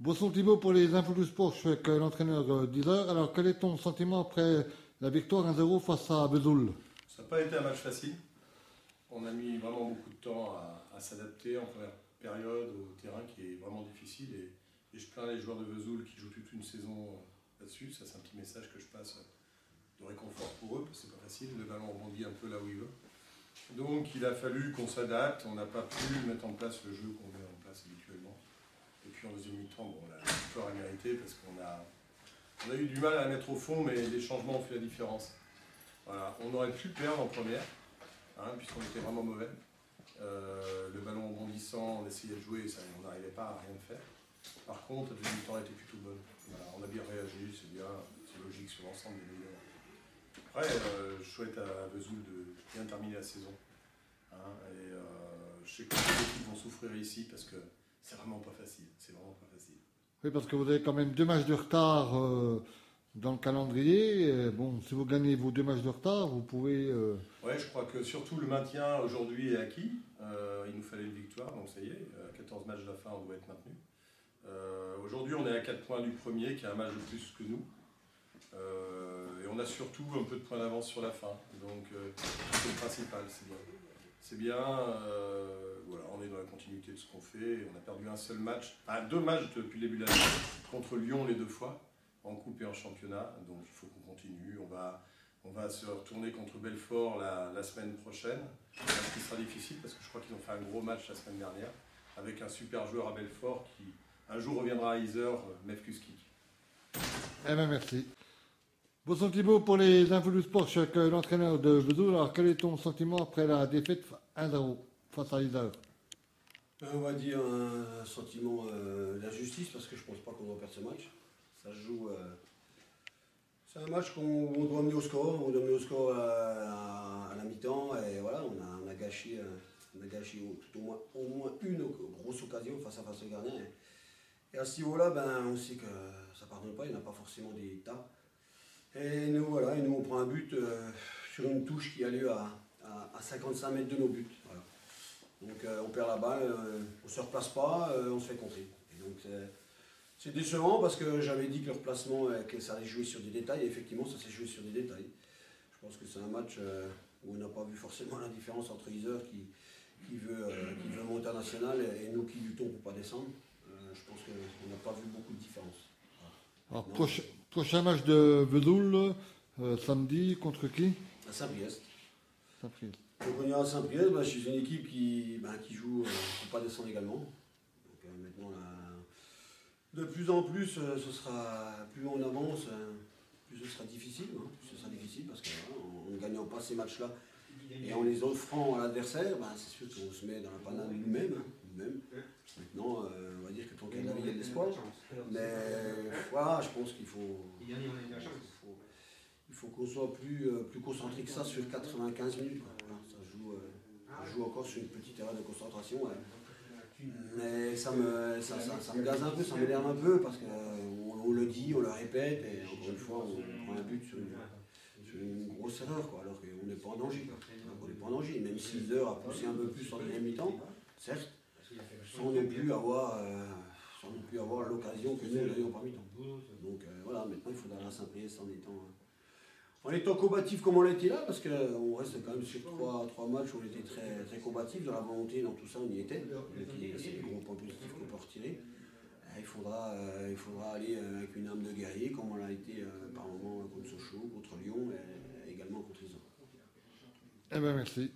Bonsoir Thibaut pour les infos du sport, je suis avec l'entraîneur d'Isère. Alors quel est ton sentiment après la victoire 1-0 face à Vesoul? Ça n'a pas été un match facile. On a mis vraiment beaucoup de temps à s'adapter en première période au terrain qui est vraiment difficile. Et je plains les joueurs de Vesoul qui jouent toute une saison là-dessus. Ça, c'est un petit message que je passe de réconfort pour eux, parce que c'est pas facile. Le ballon rebondit un peu là où il veut. Donc il a fallu qu'on s'adapte. On n'a pas pu mettre en place le jeu qu'on met en place habituellement. Et puis en deuxième mi-temps, bon, la victoire est méritée parce qu'on a eu du mal à la mettre au fond, mais les changements ont fait la différence. Voilà. On aurait pu perdre en première, puisqu'on était vraiment mauvais. Le ballon rebondissant, on essayait de jouer, on n'arrivait pas à rien faire. Par contre, la deuxième mi-temps était plutôt bonne. Voilà, on a bien réagi, c'est bien, c'est logique sur l'ensemble des milieux. Après, je souhaite à Vesoul de bien terminer la saison. Je sais que les équipes vont souffrir ici parce que c'est vraiment pas facile. C'est vraiment pas facile. Oui, parce que vous avez quand même 2 matchs de retard dans le calendrier. Bon, si vous gagnez vos 2 matchs de retard, vous pouvez... Oui, je crois que surtout le maintien aujourd'hui est acquis. Il nous fallait une victoire, donc ça y est, 14 matchs de la fin, on doit être maintenu. Aujourd'hui, on est à 4 points du premier, qui a un match de plus que nous. Et on a surtout un peu de points d'avance sur la fin. Donc c'est le principal, c'est bien. C'est bien, voilà, on est dans la continuité de ce qu'on fait. On a perdu un seul match, 2 matchs depuis le début de l'année, contre Lyon les 2 fois, en coupe et en championnat. Donc il faut qu'on continue. On va se retourner contre Belfort la semaine prochaine, ce qui sera difficile parce que je crois qu'ils ont fait un gros match la semaine dernière, avec un super joueur à Belfort qui un jour reviendra à Isère, Mev Kuskik. Eh bien, merci. Bonsoir Thibaut pour les infos du sport, je suis avec l'entraîneur de Vesoul. Alors quel est ton sentiment après la défaite 1-0 face à Isère? On va dire un sentiment d'injustice parce que je pense pas qu'on doit perdre ce match. Ça se joue. C'est un match qu'on doit mener au score. On doit mener au score à la mi-temps et voilà, on a gâché tout au moins une grosse occasion face à face au gardien. Et à ce niveau-là, on sait que ça ne pardonne pas, il n'y en a pas forcément des tas. Et nous, voilà, on prend un but sur une touche qui a lieu à 55 mètres de nos buts. Voilà. Donc on perd la balle, on ne se replace pas, on se fait contrer. Et donc c'est décevant parce que j'avais dit que le replacement, que ça allait jouer sur des détails, et effectivement ça s'est joué sur des détails. Je pense que c'est un match où on n'a pas vu forcément la différence entre Isère qui veut monter en national et nous qui luttons pour ne pas descendre. Je pense qu'on n'a pas vu beaucoup de différence. Alors, prochain match de Vesoul, samedi, contre qui? À Saint-Priest. Saint-Priest. Donc on ira à Saint-Priest, je suis une équipe qui joue pour ne pas descendre également. Donc maintenant, de plus en plus, ce sera, plus on avance, plus ce sera difficile. Plus ce sera difficile parce qu'en ne gagnant pas ces matchs-là et en les offrant à l'adversaire, c'est sûr qu'on se met dans la panade nous-mêmes. Maintenant, on va dire que tant qu'il y a de la vie, il y a de l'espoir. Mais voilà, je pense qu'il faut qu'on soit plus concentré que ça sur 95 minutes. Voilà, ça joue encore sur une petite erreur de concentration. Mais ça me gaze un peu, ça m'énerve un peu parce qu'on le dit, on le répète et encore une fois on prend un but sur une grosse erreur, alors qu'on n'est pas en danger. On n'est pas en danger, même si Isère a poussé un peu plus en deuxième mi-temps, certes, sans non plus avoir l'occasion que nous avions par mi-temps. Donc voilà, maintenant il faudra la Saint-Priest en étant combatif comme on l'a été là, parce qu'on reste quand même sur 3 matchs où on était très, très combatif, dans la volonté, dans tout ça, on y était. C'est les gros points positifs qu'on peut retirer. Il faudra aller avec une âme de guerrier, comme on l'a été par moments contre Sochaux, contre Lyon et également contre Isère. Eh bien, merci.